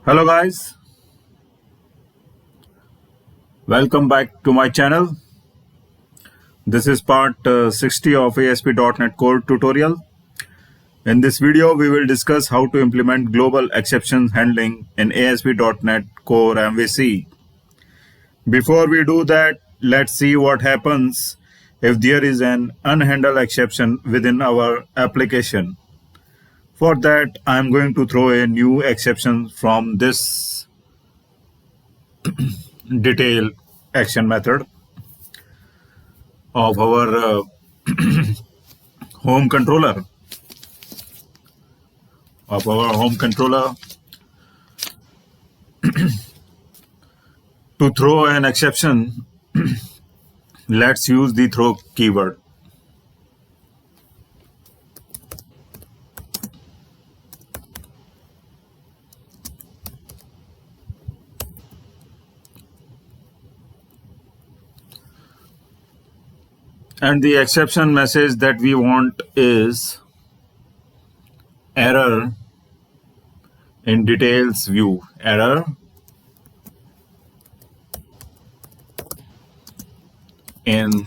Hello guys, welcome back to my channel. This is part 60 of ASP.NET Core tutorial. In this video, we will discuss how to implement global exception handling in ASP.NET Core MVC. Before we do that, let's see what happens if there is an unhandled exception within our application. For that, I'm going to throw a new exception from this detail action method of our home controller to throw an exception. Let's use the throw keyword. And the exception message that we want is error in details view. Error in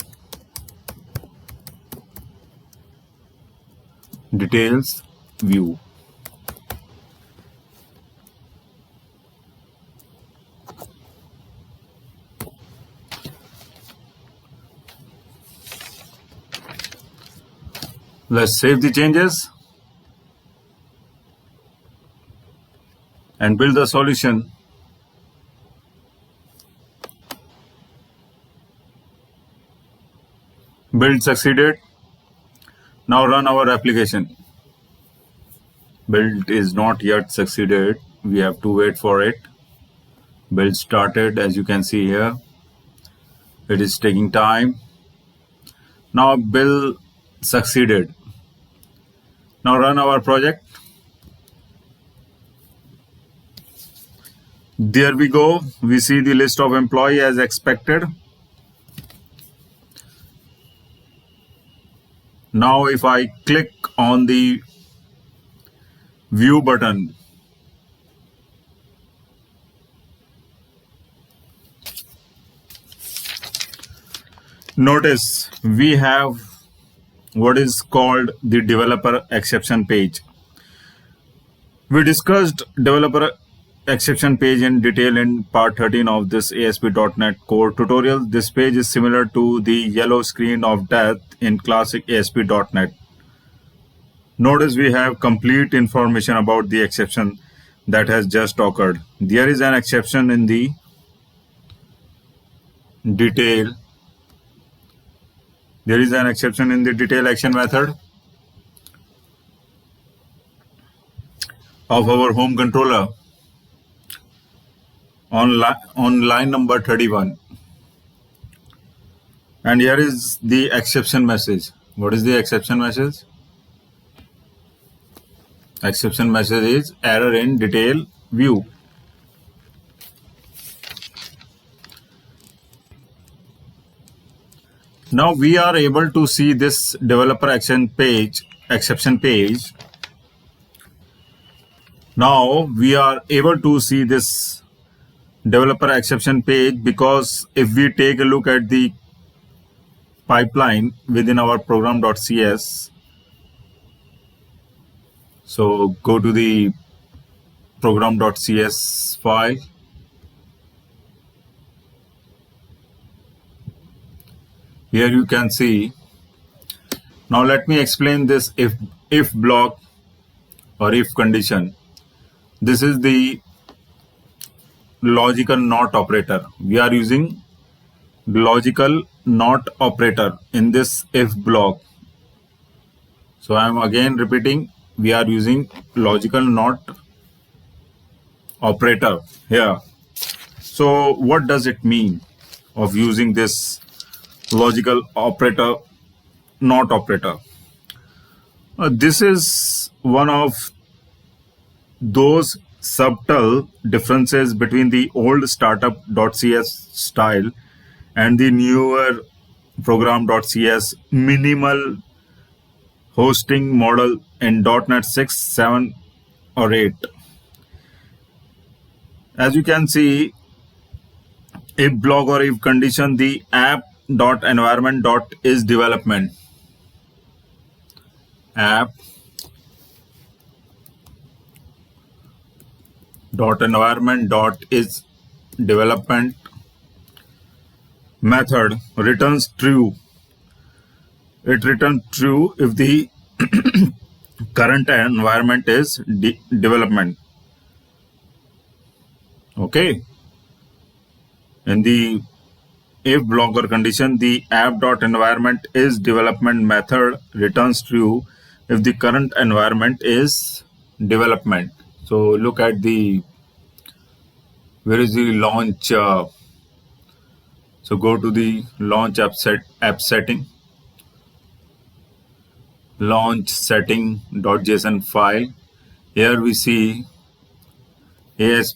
details view. Let's save the changes and build the solution. Build succeeded. Now run our application. Build is not yet succeeded. We have to wait for it. Build started, as you can see here. It is taking time. Now build succeeded. Now run our project. There we go. We see the list of employee as expected. Now if I click on the view button, notice we have what is called the developer exception page. We discussed developer exception page in detail in part 13 of this ASP.NET Core tutorial. This page is similar to the yellow screen of death in classic ASP.NET. Notice we have complete information about the exception that has just occurred. There is an exception in the detail. There is an exception in the detail action method of our home controller on line number 31. And here is the exception message. What is the exception message? Exception message is error in detail view. Now we are able to see this developer exception page. Now we are able to see this developer exception page because if we take a look at the pipeline within our program.cs, so go to the program.cs file. Here you can see. Now let me explain this if block or if condition. This is the logical not operator. We are using logical not operator in this if block. So I am again repeating, we are using logical not operator here. So what does it mean of using this logical operator, not operator? This is one of those subtle differences between the old startup.cs style and the newer program.cs minimal hosting model in .NET 6, 7, or 8. As you can see, if block or if condition, the app dot environment dot is development. App dot environment dot is development method returns true. It returns true if the current environment is development. Okay. In the if block or condition, the app.environment is development method returns true if the current environment is development. So look at the, where is the launch? So go to the launch app setting, launch setting.json file. Here we see AS.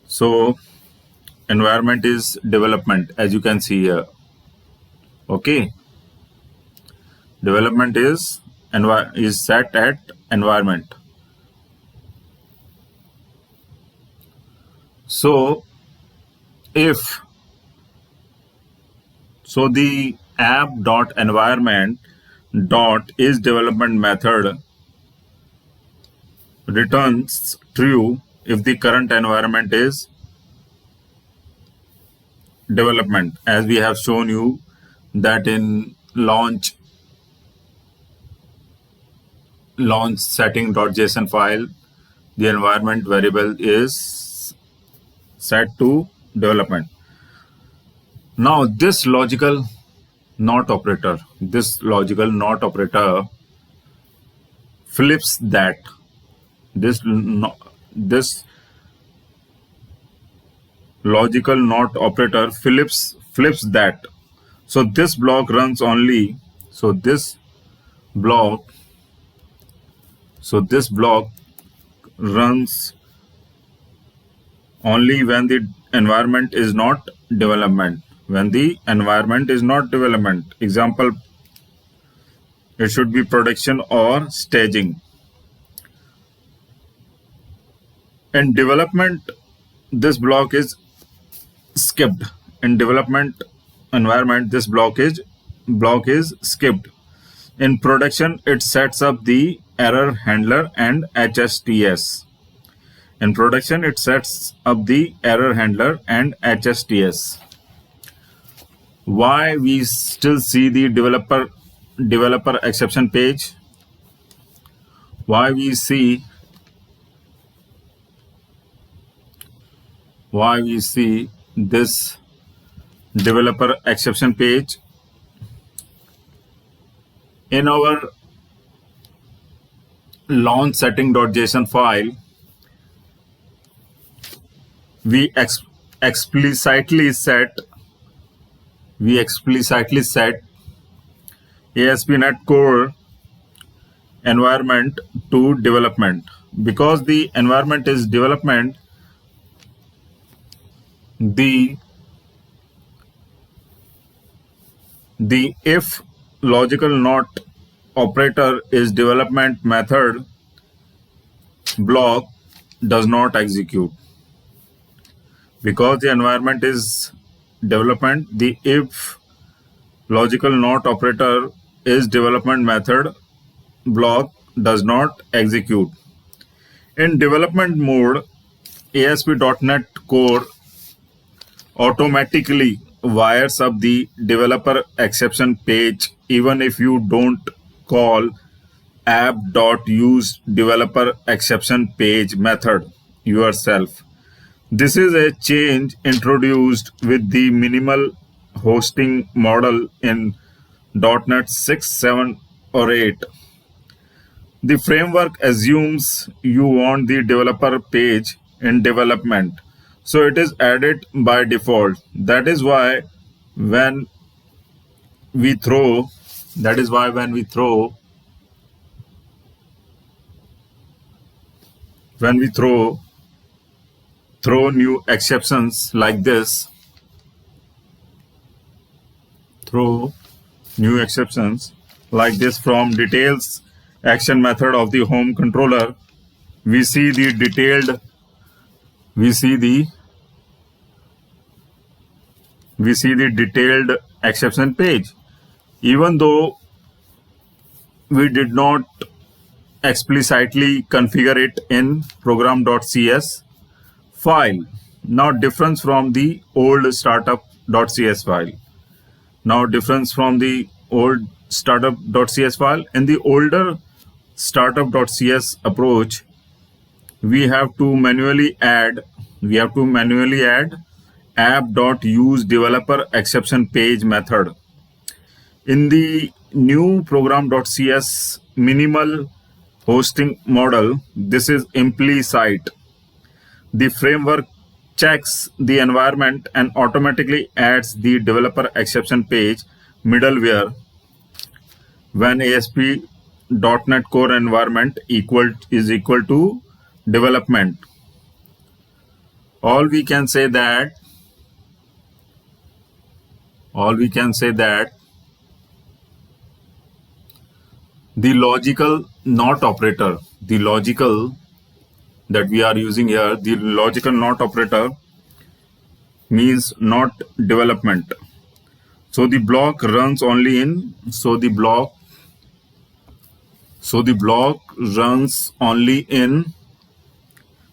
So environment is development, as you can see here. Okay. Development is set at environment. So if so the app dot environment dot is development method returns true if the current environment is development, as we have shown you that in launch setting.json file, the environment variable is set to development. Now this logical not operator flips that. This logical not operator flips that. So this block runs only. So this block runs only when the environment is not development. When the environment is not development, example, it should be production or staging. In development, this block is skipped. In development environment, this block is skipped. In production, it sets up the error handler and HSTS. In production, it sets up the error handler and HSTS. Why we still see the developer exception page? Why we see this developer exception page? In our launch setting.json file, we explicitly set ASP.NET Core environment to development. Because the environment is development, the if logical not operator is development method block does not execute. Because the environment is development, the if logical not operator is development method block does not execute. In development mode, ASP.NET Core automatically wires up the developer exception page even if you don't call app.use developer exception page method yourself. This is a change introduced with the minimal hosting model in .NET 6, 7, or 8. The framework assumes you want the developer page in development, so it is added by default. That is why when we throw new exceptions like this, from details action method of the home controller, we see the detailed we see the detailed exception page. Even though we did not explicitly configure it in program.cs file. Now difference from the old startup.cs file. Now difference from the old startup.cs file. In the older startup.cs approach, we have to manually add app.useDeveloperExceptionPage method. In the new program.cs minimal hosting model, this is implicit. The framework checks the environment and automatically adds the developer exception page middleware when ASP.NET Core environment is equal to development. All we can say that the logical not operator, the logical that we are using here, the logical not operator means not development. So the block runs only in, runs only in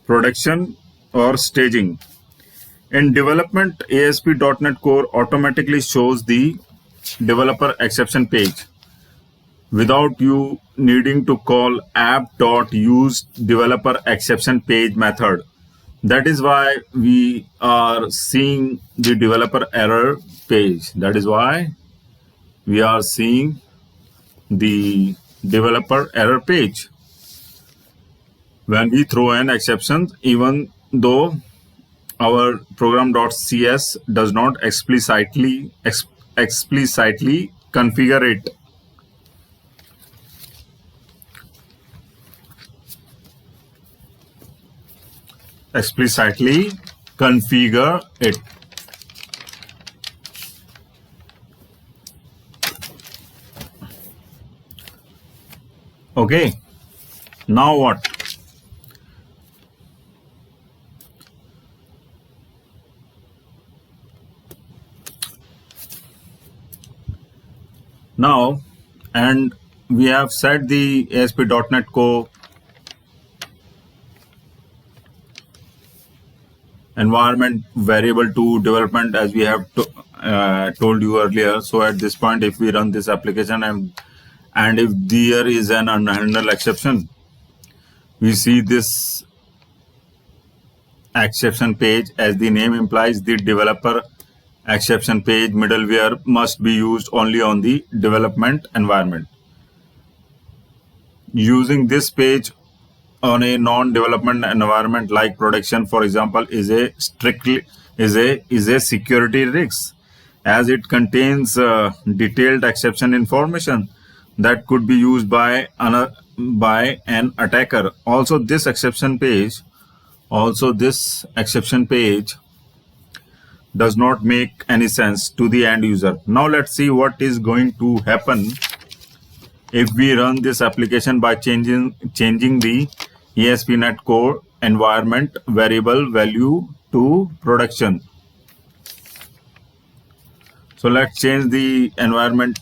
production or staging. In development, ASP.NET Core automatically shows the developer exception page without you needing to call app.useDeveloperExceptionPage method. That is why we are seeing the developer error page. That is why we are seeing the developer error page when we throw in exceptions, even though our program.cs does not explicitly configure it. Explicitly configure it. Okay, now what? Now, and we have set the ASP.NET Core environment variable to development as we have told you earlier. So at this point, if we run this application and if there is an unhandled exception, we see this exception page. As the name implies, the developer exception page middleware must be used only on the development environment. Using this page on a non-development environment like production, for example, is a security risk, as it contains detailed exception information that could be used by an attacker. Also, this exception page does not make any sense to the end user. Now let's see what is going to happen if we run this application by changing the ASP.NET Core environment variable value to production. So let's change the environment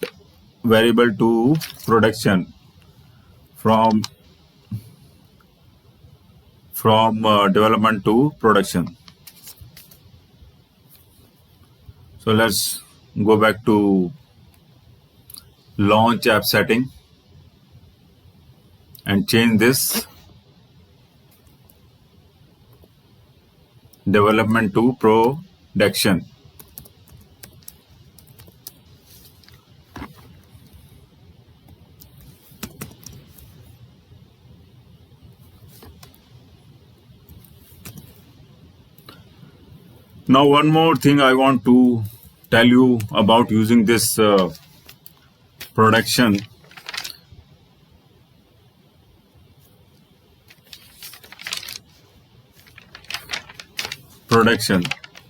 variable to production from development to production. So let's go back to launch app setting and change this development to production. Now, one more thing I want to tell you about using this production.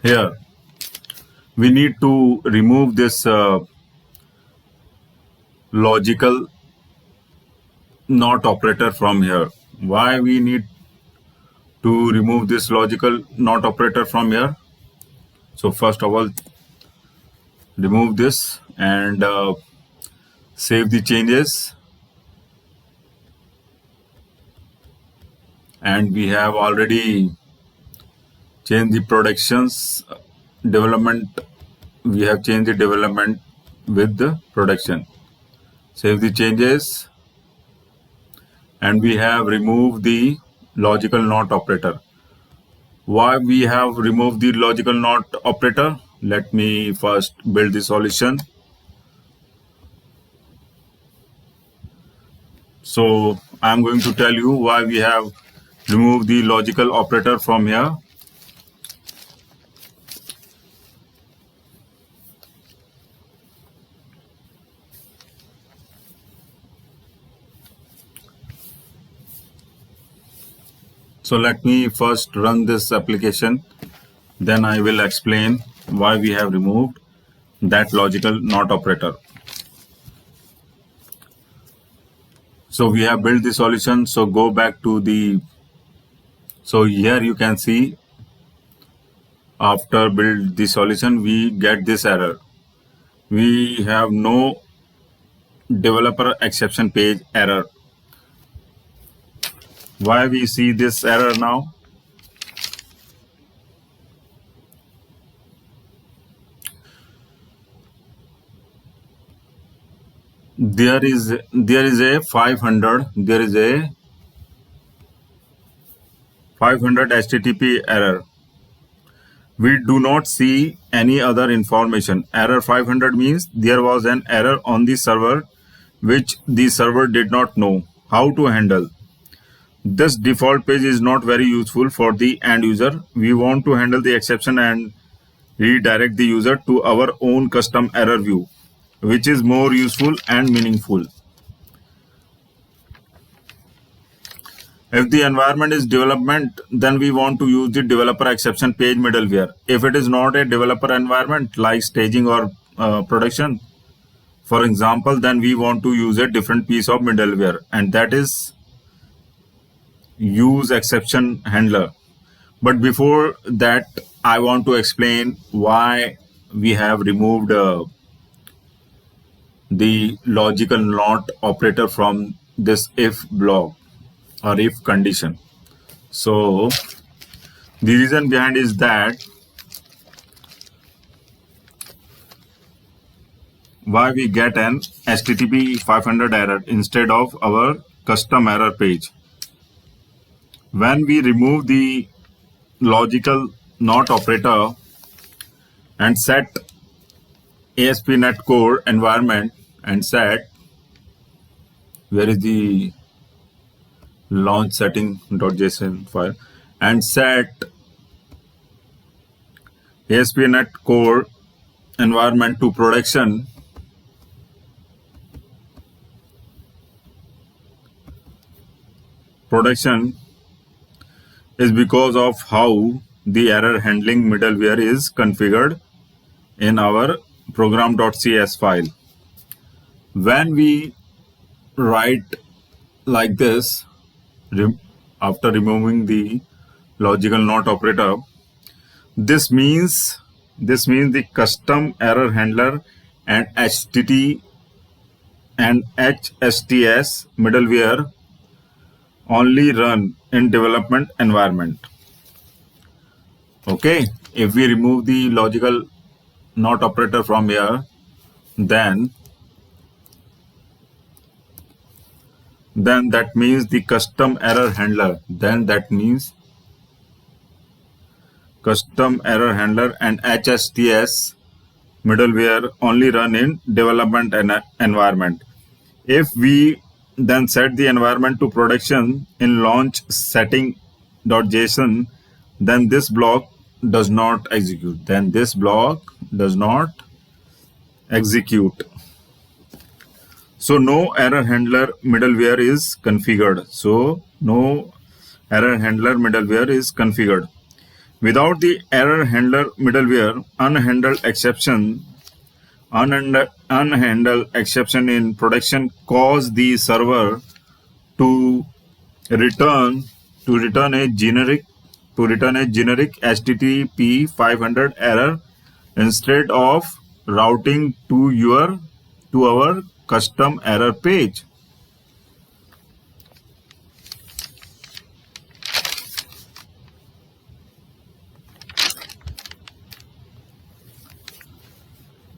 Here, we need to remove this logical not operator from here. Why we need to remove this logical not operator from here. So first of all, remove this and save the changes. And we have already changed the productions development. We have changed the development with the production. Save the changes. And we have removed the logical not operator. Why we have removed the logical not operator? Let me first build the solution. So I'm going to tell you why we have removed the logical operator from here. So let me first run this application, then I will explain why we have removed that logical not operator. So we have built the solution. So go back to the, so here you can see after build the solution, we get this error. We have no developer exception page error. Why we see this error now? There is a 500 HTTP error. We do not see any other information. Error 500 means there was an error on the server which the server did not know how to handle. This default page is not very useful for the end user. We want to handle the exception and redirect the user to our own custom error view, which is more useful and meaningful. If the environment is development, then we want to use the developer exception page middleware. If it is not a developer environment like staging or production, for example, then we want to use a different piece of middleware, and that is use exception handler. But before that, I want to explain why we have removed the logical not operator from this if block or if condition. So the reason behind is that why we get an HTTP 500 error instead of our custom error page. When we remove the logical not operator and set ASP.NET Core environment and set, where is the launch setting.json file, and set ASP.NET Core environment to production, is because of how the error handling middleware is configured in our program.cs file. When we write like this, after removing the logical not operator, this means the custom error handler and HTTP and HSTS middleware only run in development environment. Okay, if we remove the logical not operator from here, then that means the custom error handler, custom error handler and HSTS middleware only run in development environment. If we then set the environment to production in launch setting.json, then this block does not execute. So no error handler middleware is configured. Without the error handler middleware, unhandled exception in production cause the server to return a generic to return a generic HTTP 500 error instead of routing to our custom error page.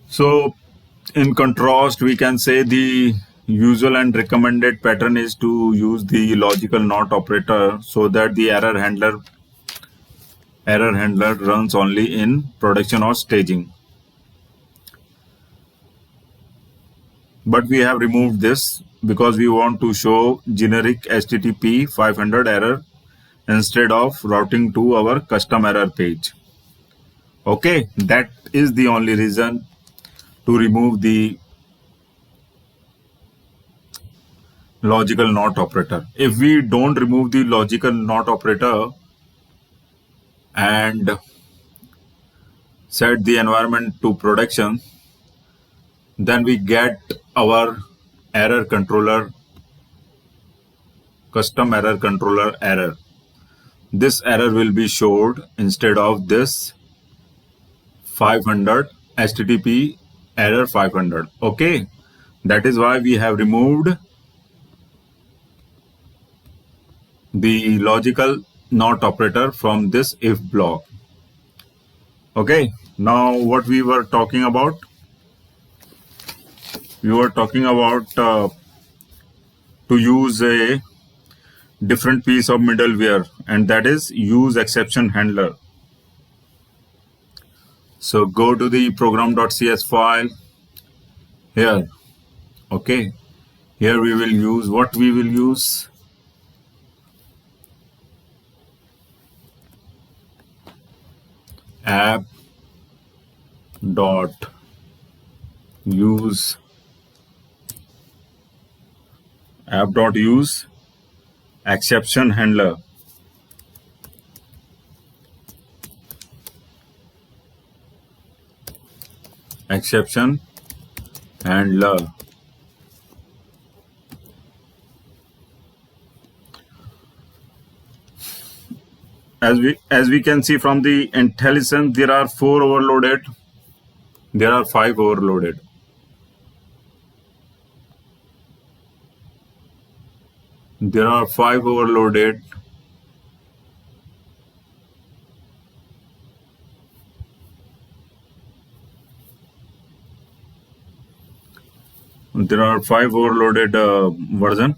So in contrast, we can say the usual and recommended pattern is to use the logical not operator so that the error handler runs only in production or staging. But we have removed this because we want to show generic HTTP 500 error instead of routing to our custom error page. Okay, that is the only reason to remove the logical not operator. If we don't remove the logical not operator and set the environment to production, then we get our error controller, custom error controller error. This error will be showed instead of this 500 HTTP error 500. Okay, that is why we have removed the logical not operator from this if block. Okay, now what we were talking about? We were talking about to use a different piece of middleware, and that is use exception handler. So go to the program.cs file here. Okay, here we will use what we will use. app.use exception handler. Exception handler. As we can see from the IntelliSense, there are 4 overloaded. There are 5 overloaded. There are 5 overloaded. There are 5 overloaded version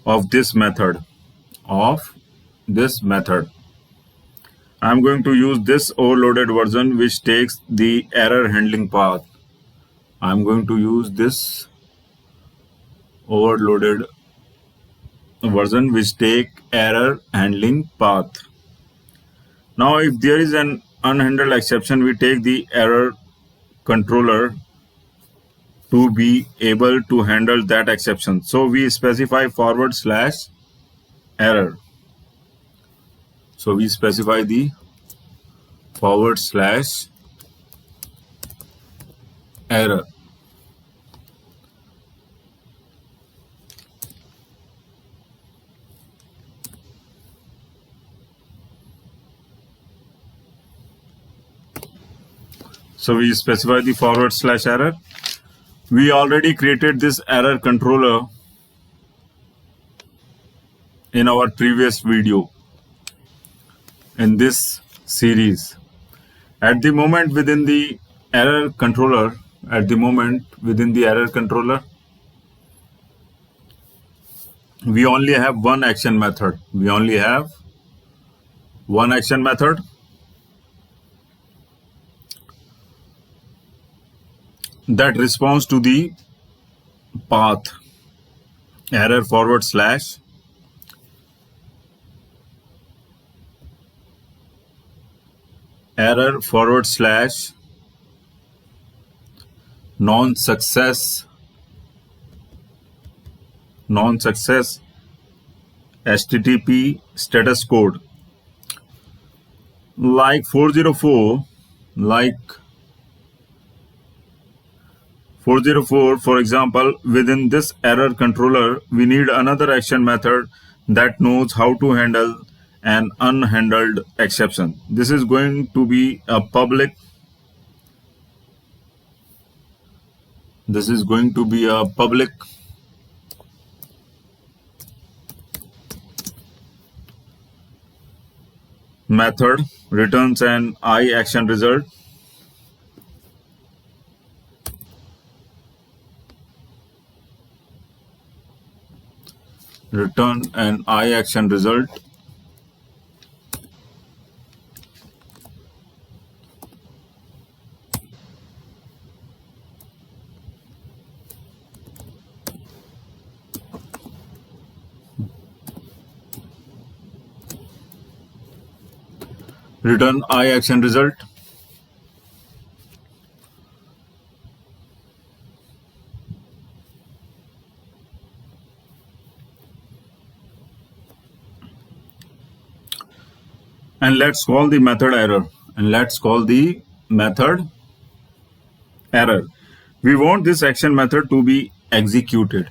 of this method. I'm going to use this overloaded version which takes the error handling path. I'm going to use this overloaded version which take error handling path. Now if there is an unhandled exception, we take the error controller to be able to handle that exception. So we specify /error. So we specify the /error. So we specify the /error. We already created this error controller in our previous video in this series. At the moment within the error controller, we only have one action method. That responds to the path error non-success HTTP status code like 404, for example. Within this error controller, we need another action method that knows how to handle an unhandled exception. This is going to be a public method, returns an I action result. Return an I action result. Return I action result. And let's call the method error. We want this action method to be executed.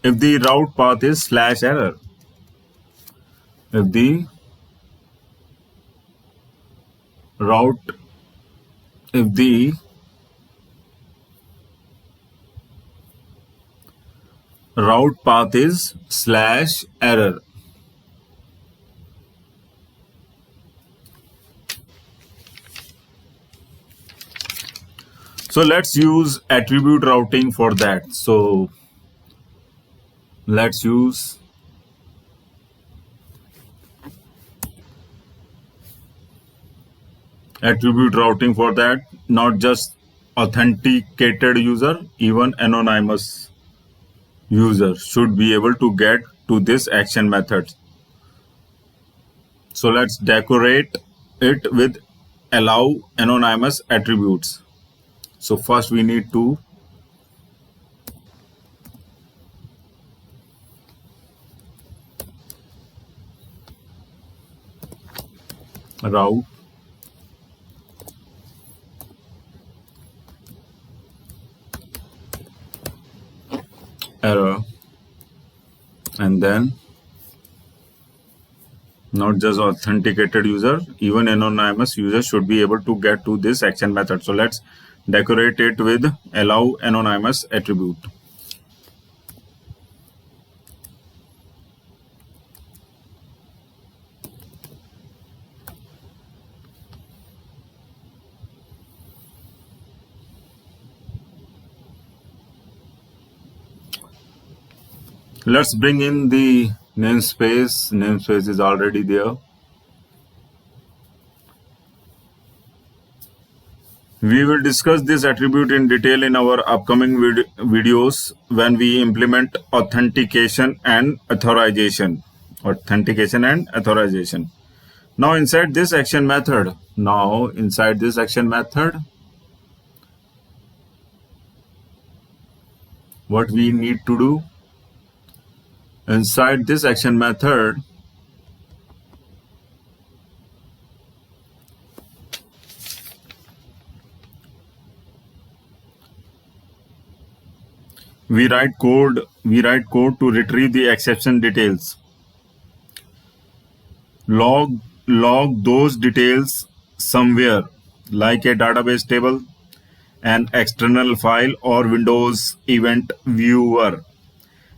If the route path is /error. If the route path is /error. So let's use attribute routing for that. So let's use attribute routing for that. Not just authenticated user, even anonymous user should be able to get to this action method. So let's decorate it with allow anonymous attributes. So first we need to route error, and then not just authenticated user, even anonymous user should be able to get to this action method. So let's decorate it with allow anonymous attribute. Let's bring in the namespace. Namespace is already there. We will discuss this attribute in detail in our upcoming videos when we implement authentication and authorization. Now inside this action method, what we need to do? Inside this action method, we write code to retrieve the exception details. Log those details somewhere, like a database table, an external file, or Windows event viewer,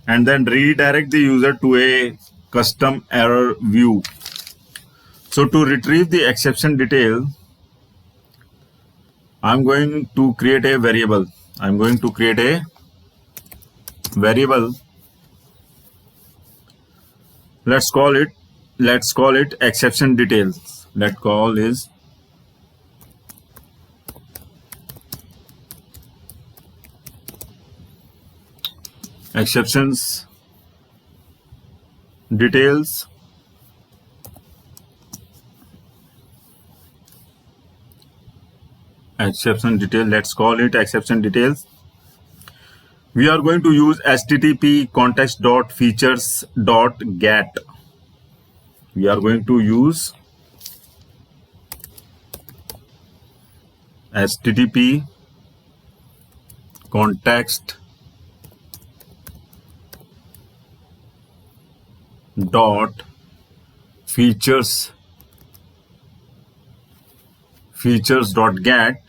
and then redirect the user to a custom error view. So to retrieve the exception detail, I'm going to create a variable. Let's call it exception details. Let's call is exceptions details. Let's call it exception details. We are going to use http context.features.get. We are going to use http context dot features dot get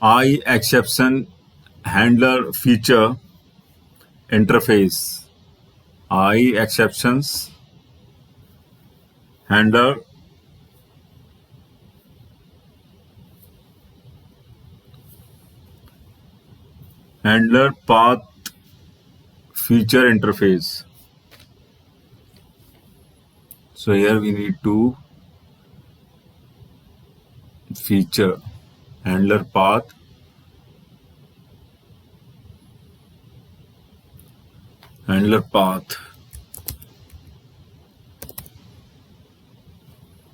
I exception handler feature interface. I exceptions handler path feature interface. So here we need to feature handler path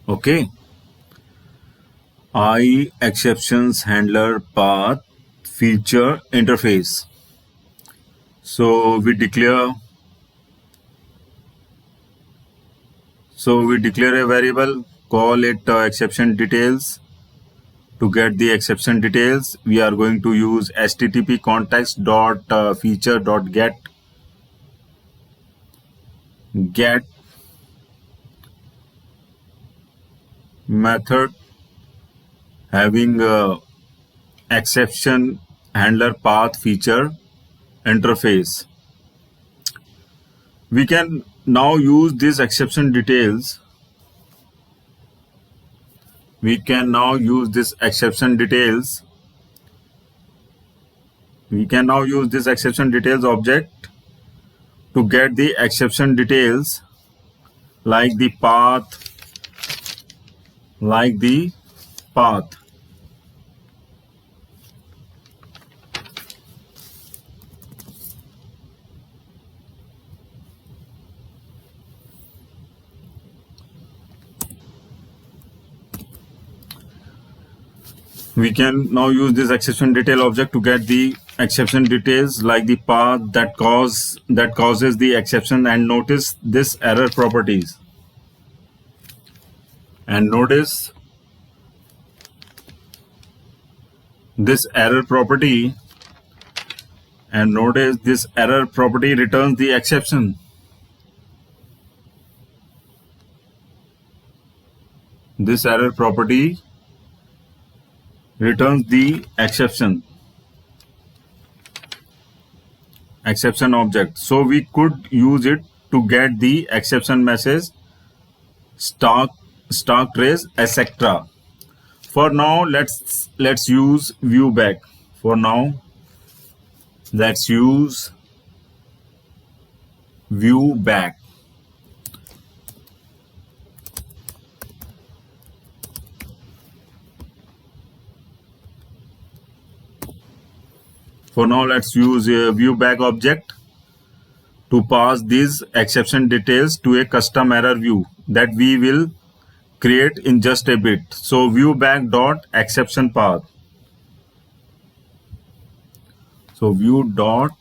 okay. I exceptions handler path feature interface. So we declare a variable, call it exception details. To get the exception details, we are going to use http context dot feature dot get method having exception handler path feature interface. We can now use this exception details. We can now use this exception details object to get the exception details like the path. We can now use this exception detail object to get the exception details like the path that causes the exception, and notice this error properties. And notice this error property, returns the exception. This error property returns the exception object. So we could use it to get the exception message, stock trace, etc. For now, let's use view back. Let's use view back. For now, let's use a view back object to pass these exception details to a custom error view that we will create in just a bit. So view back dot exception path. So view dot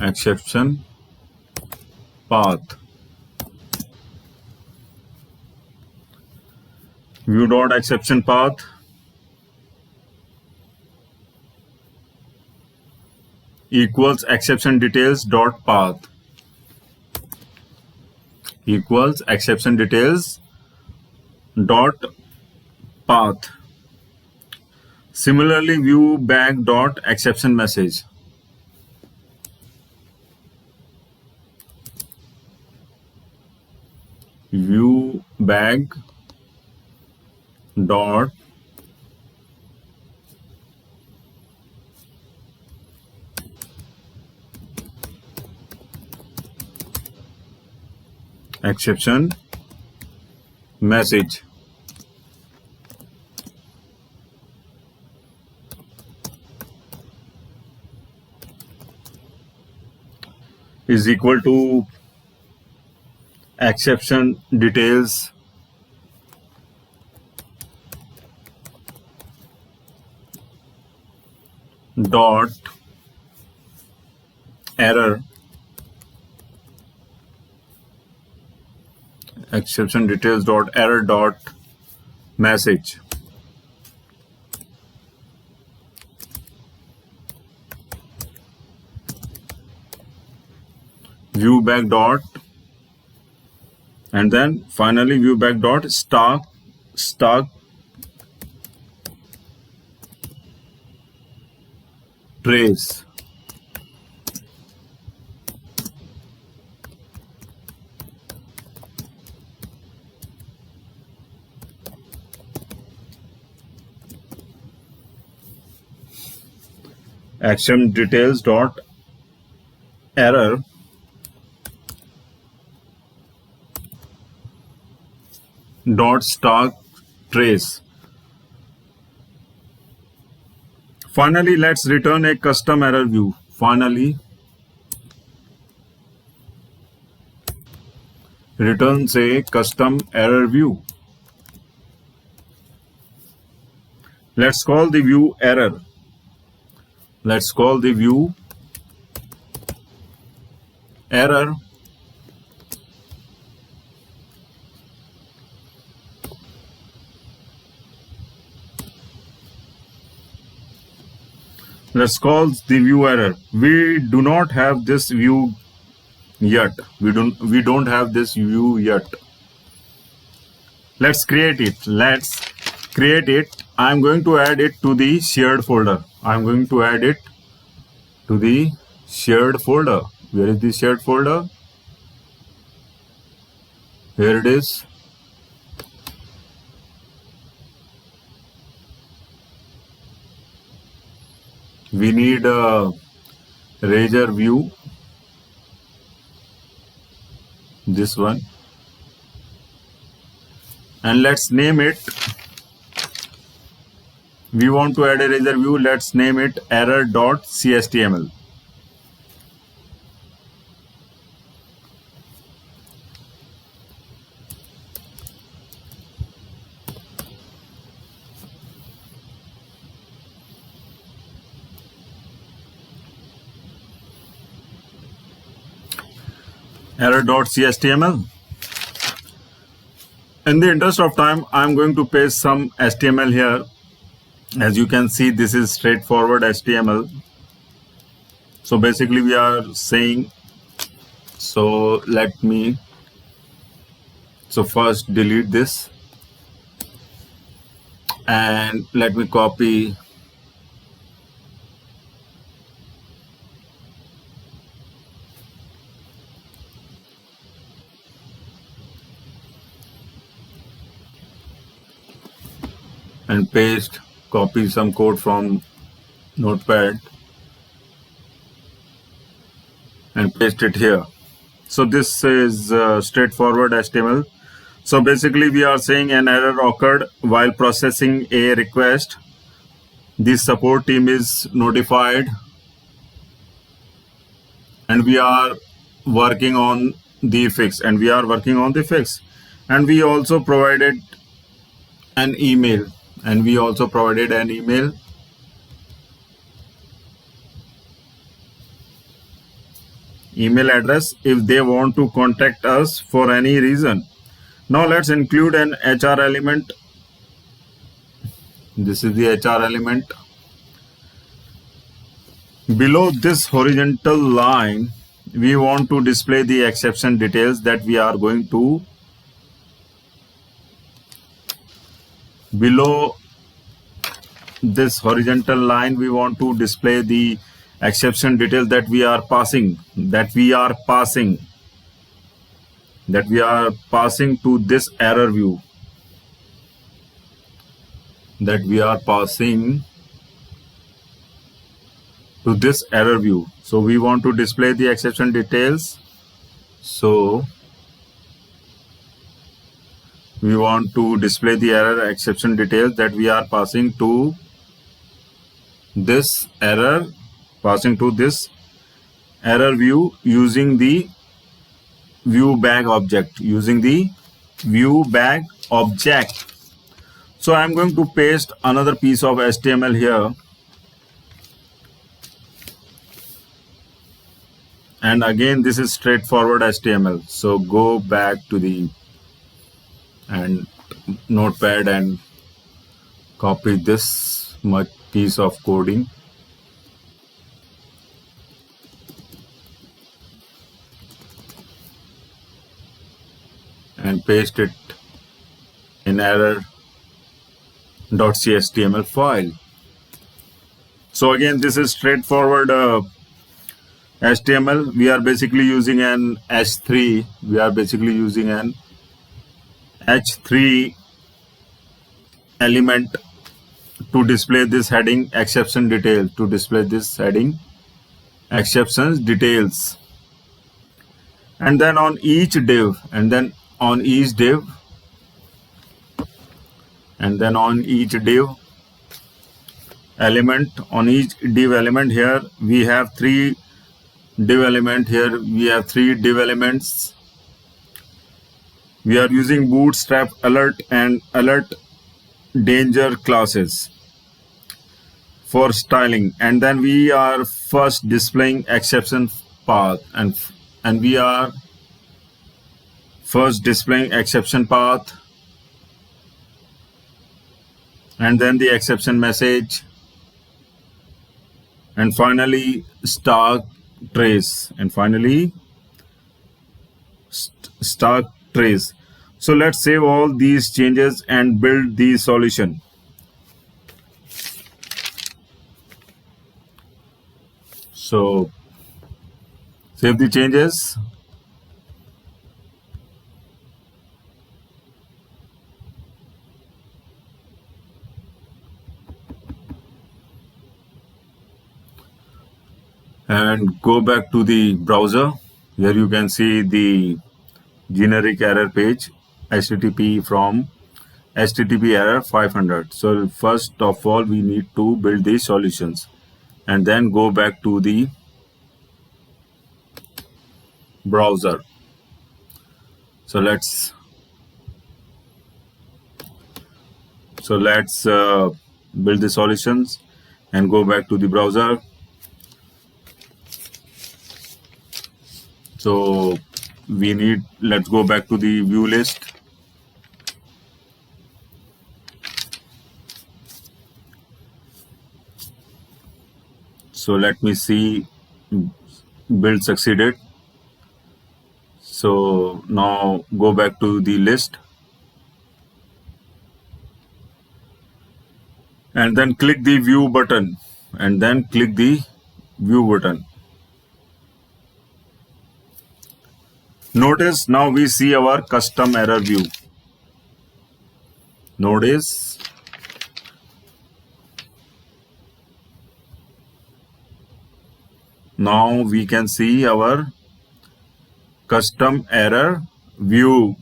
exception path. View dot exception path equals exception details dot path equals exception details dot path. Similarly, view back dot exception message. View back dot exception message is equal to exception details dot error, exception details dot error dot message. view back dot, and then finally view back dot stock trace. Action details dot error dot stock trace. Finally, let's return a custom error view. Finally, returns a custom error view. Let's call the view error. Let's call the view error. Let's call the view error. We do not have this view yet. We don't have this view yet. Let's create it. Let's create it. I'm going to add it to the shared folder. I'm going to add it to the shared folder. Where is the shared folder? Here it is. We need a razor view. This one. And let's name it. We want to add a razor view. Let's name it error.cstml. Error.cstml. In the interest of time, I'm going to paste some HTML here. As you can see, this is straightforward HTML. So basically we are saying, so first delete this and let me copy and paste, copy some code from Notepad and paste it here. So this is straightforward HTML. So basically we are saying an error occurred while processing a request. The support team is notified and we are working on the fix and we also provided an email email address if they want to contact us for any reason. Now let's include an HR element. This is the HR element. Below this horizontal line, we want to display the exception details that we are going to. Below this horizontal line, we want to display the exception details that we are passing to this error view. So we want to display the exception details. So we want to display the error exception details that we are passing to this error view using the view bag object. So I'm going to paste another piece of HTML here. And again, this is straightforward HTML. So go back to the Notepad and copy this much piece of coding. and paste it in error.chtml file. So again, this is straightforward HTML. We are basically using an H3. We are basically using an H3 element to display this heading exception detail, to display this heading exceptions details. And then on each div, and then on each div, and then on each div element, on each div element, here we have three div element, here we have three div elements. We are using bootstrap alert and alert danger classes for styling, and then we are first displaying exception path, and we are first displaying exception path, and then the exception message, and finally star trace, and finally star trace. So let's save all these changes and build the solution. So save the changes. And go back to the browser. Here you can see the generic error page, HTTP from HTTP error 500. So first of all, we need to build the solutions, and then go back to the browser. So let's build the solutions and go back to the browser. So let's go back to the view list. So let me see, build succeeded. So now go back to the list and then click the view button, and then click the view button. Notice now we see our custom error view. Notice now we can see our custom error view.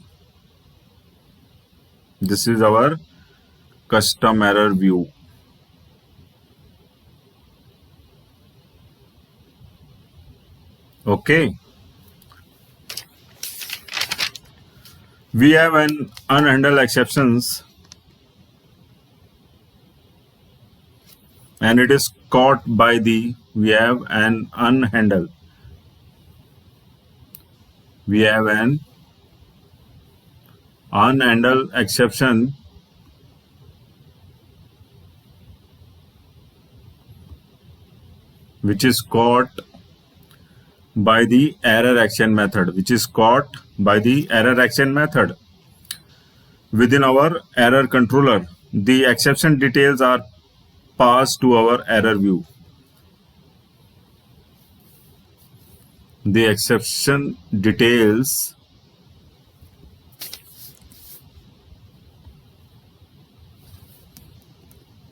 This is our custom error view. Okay. We have an unhandled exceptions, and it is caught by the, we have an unhandled. We have an unhandled exception which is caught by the error action method, within our error controller. The exception details are passed to our error view. The exception details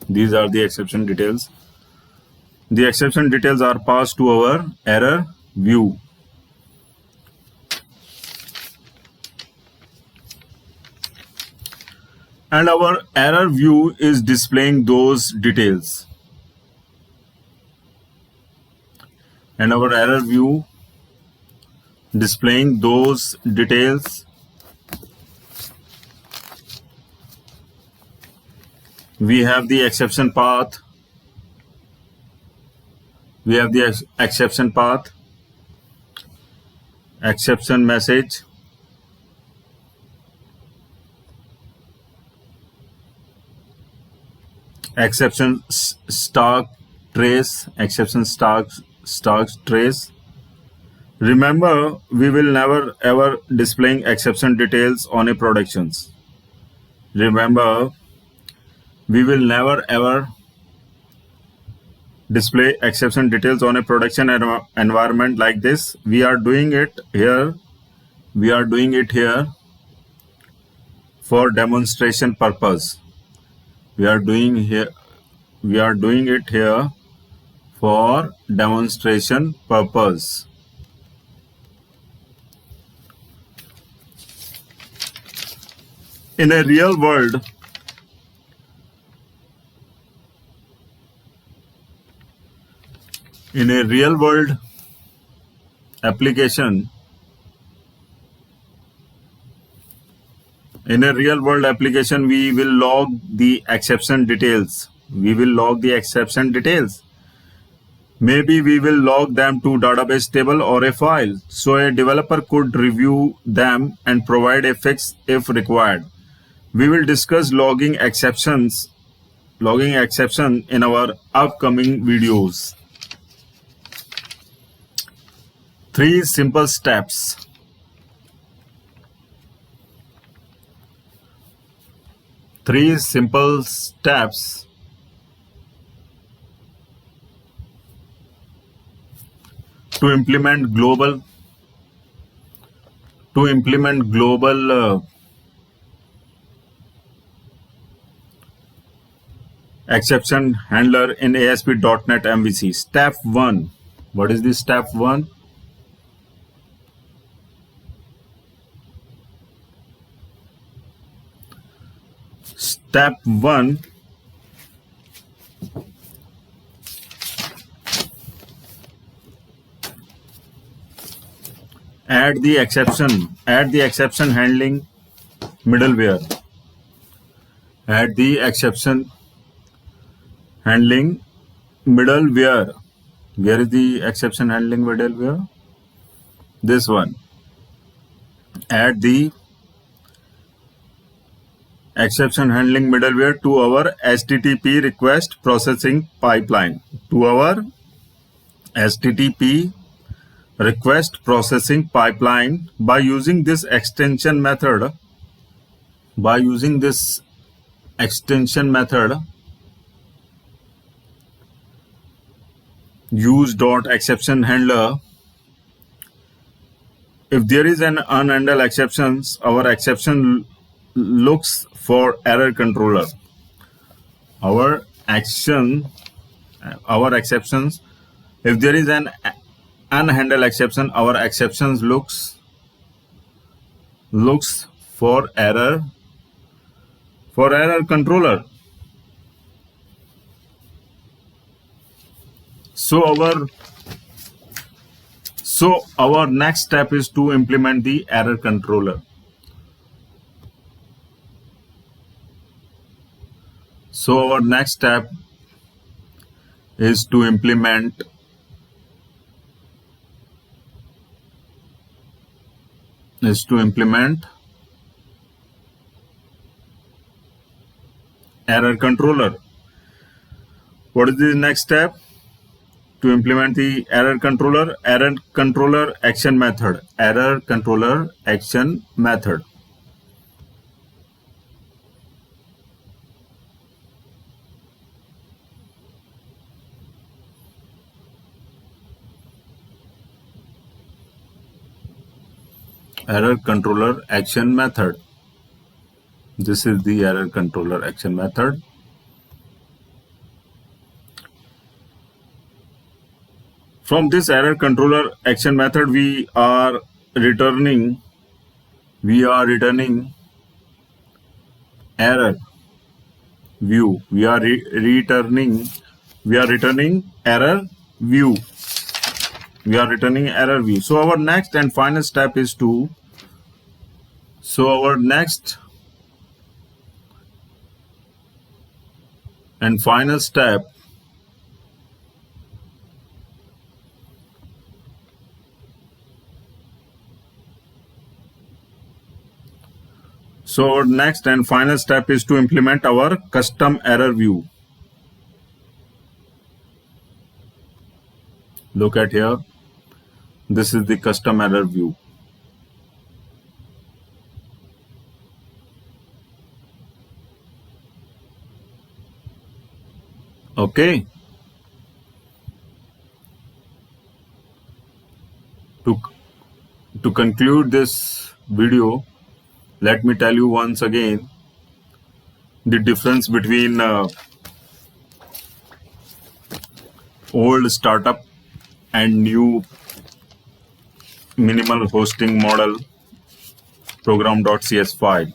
these are the exception details. The exception details are passed to our error view. And our error view is displaying those details. And our error view displaying those details. We have the exception path. We have the exception path, exception message, exception star trace, exception star trace, Remember, we will never ever displaying exception details on a productions. Remember, we will never ever display exception details on a production environment like this. We are doing it here. We are doing it here for demonstration purpose. We are doing it here for demonstration purpose. In a real world, application, we will log the exception details. Maybe we will log them to database table or a file, so a developer could review them and provide a fix if required. We will discuss logging exception in our upcoming videos. 3 simple steps. To implement global exception handler in ASP.NET MVC. Step 1. What is this step 1? Step 1. Add the exception handling middleware. Add the exception handling middleware. Where is the exception handling middleware? This one. Add the exception handling middleware to our HTTP request processing pipeline. By using this extension method. Use.exception handler. If there is an unhandled exceptions, our exception looks for error controller. Our exceptions. If there is an unhandled exception, our exceptions looks for error controller. So our next step is to implement the error controller. So our next step is to implement error controller. What is the next step? To implement the error controller action method. Error controller action method. Error controller action method. This is the error controller action method. From this error controller action method, we are returning error view. We are returning error view. So our next and final step is to implement our custom error view. Look at here. This is the custom error view. Okay. To conclude this video, let me tell you once again the difference between old startup and new minimal hosting model program.cs file.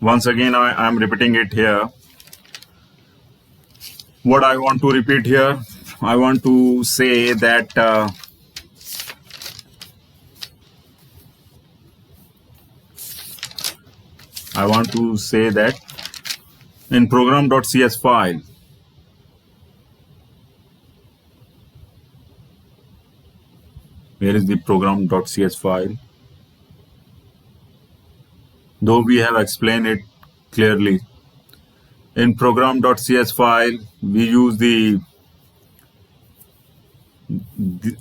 Once again, I am repeating it here. What I want to repeat here, I want to say that in program.cs file, where is the program.cs file? Though we have explained it clearly, in program.cs file, we use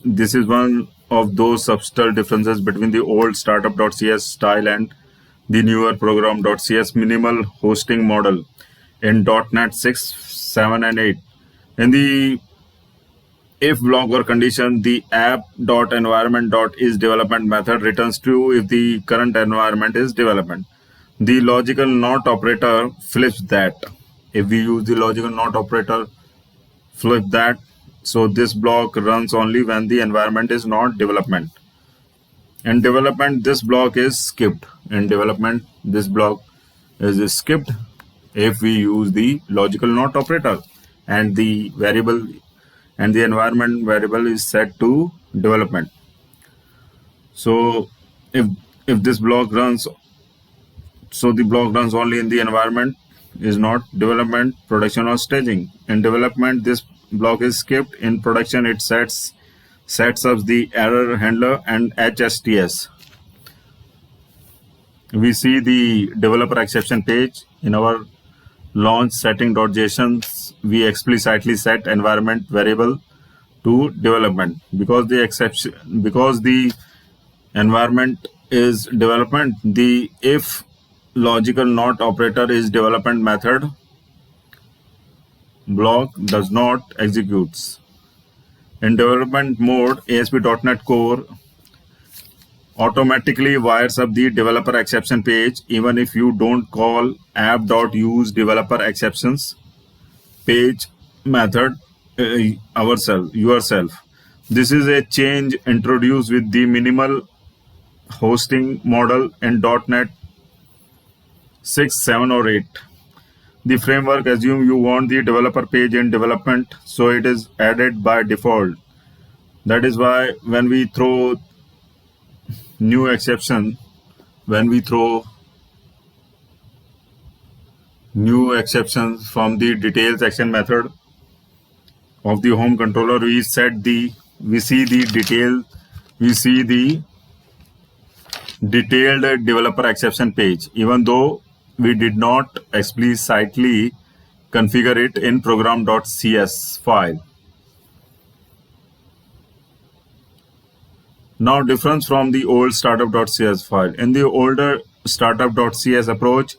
this is one of those subtle differences between the old startup.cs style and the newer program.cs minimal hosting model in .NET 6, 7, and 8. In the if block or condition, the app.environment.isDevelopment method returns true if the current environment is development. The logical not operator flips that. If we use the logical not operator, flip that. So this block runs only when the environment is not development. In development, this block is skipped. In development, this block is skipped if we use the logical not operator, and the variable and the environment variable is set to development. So if this block runs, so the block runs only in the environment, is not development, production, or staging. In development, this block is skipped. In production, it sets up the error handler and HSTS. We see the developer exception page in our launch setting.json. We explicitly set environment variable to development because the environment is development. The if logical not operator is development method block does not executes. In development mode, ASP.NET Core automatically wires up the developer exception page even if you don't call app.useDeveloperExceptions page method yourself. This is a change introduced with the minimal hosting model in .NET 6, 7, or 8. The framework assumes you want the developer page in development, so it is added by default. That is why when we throw new exception, from the details action method of the home controller, we see the detailed developer exception page, even though we did not explicitly configure it in program.cs file. Now, difference from the old startup.cs file. In the older startup.cs approach,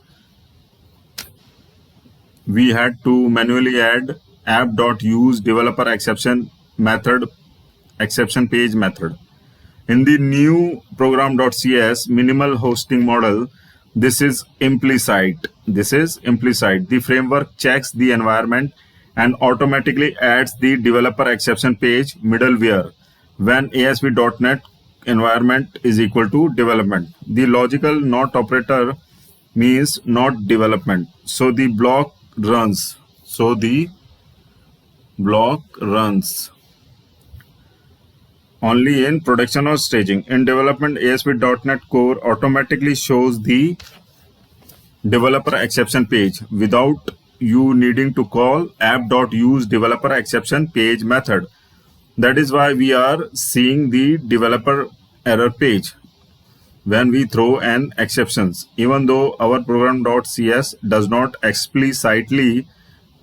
we had to manually add app.useDeveloperException method, exception page method. In the new program.cs minimal hosting model, this is implicit. The framework checks the environment and automatically adds the developer exception page middleware when ASP.NET environment is equal to development. The logical not operator means not development. So the block runs. Only in production or staging. In development, ASP.NET Core automatically shows the developer exception page without you needing to call app.useDeveloperException page method. That is why we are seeing the developer error page when we throw an exceptions, even though our program.cs does not explicitly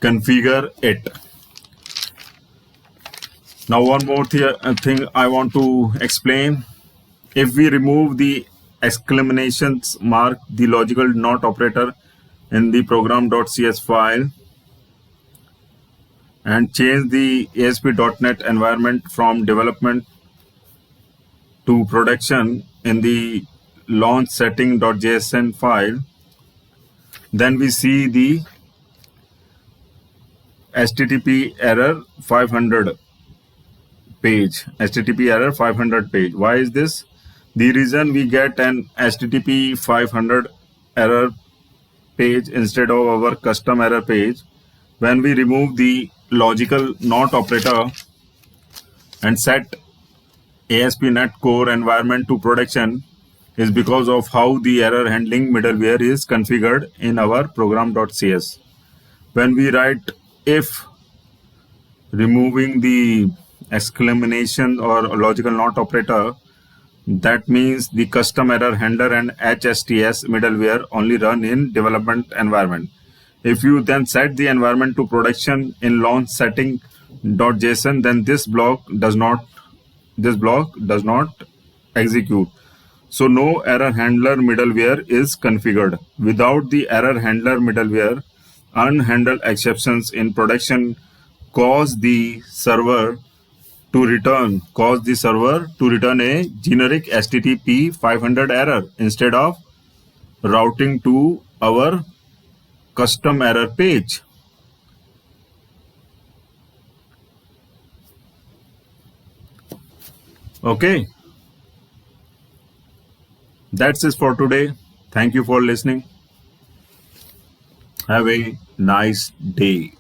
configure it. Now one more thing I want to explain. If we remove the exclamations mark, the logical not operator in the program.cs file, and change the ASP.NET environment from development to production in the launch setting.json file, then we see the HTTP error 500 page. HTTP error 500 page. Why is this? The reason we get an HTTP 500 error page instead of our custom error page, when we remove the logical not operator and set ASP.NET Core environment to production, is because of how the error handling middleware is configured in our program.cs. When we write if removing the exclamation or logical not operator, that means the custom error handler and HSTS middleware only run in development environment. If you then set the environment to production in launch setting.json, then this block does not execute. So no error handler middleware is configured. Without the error handler middleware, unhandled exceptions in production cause the server to return a generic HTTP 500 error instead of routing to our custom error page. Okay, that's it for today. Thank you for listening. Have a nice day.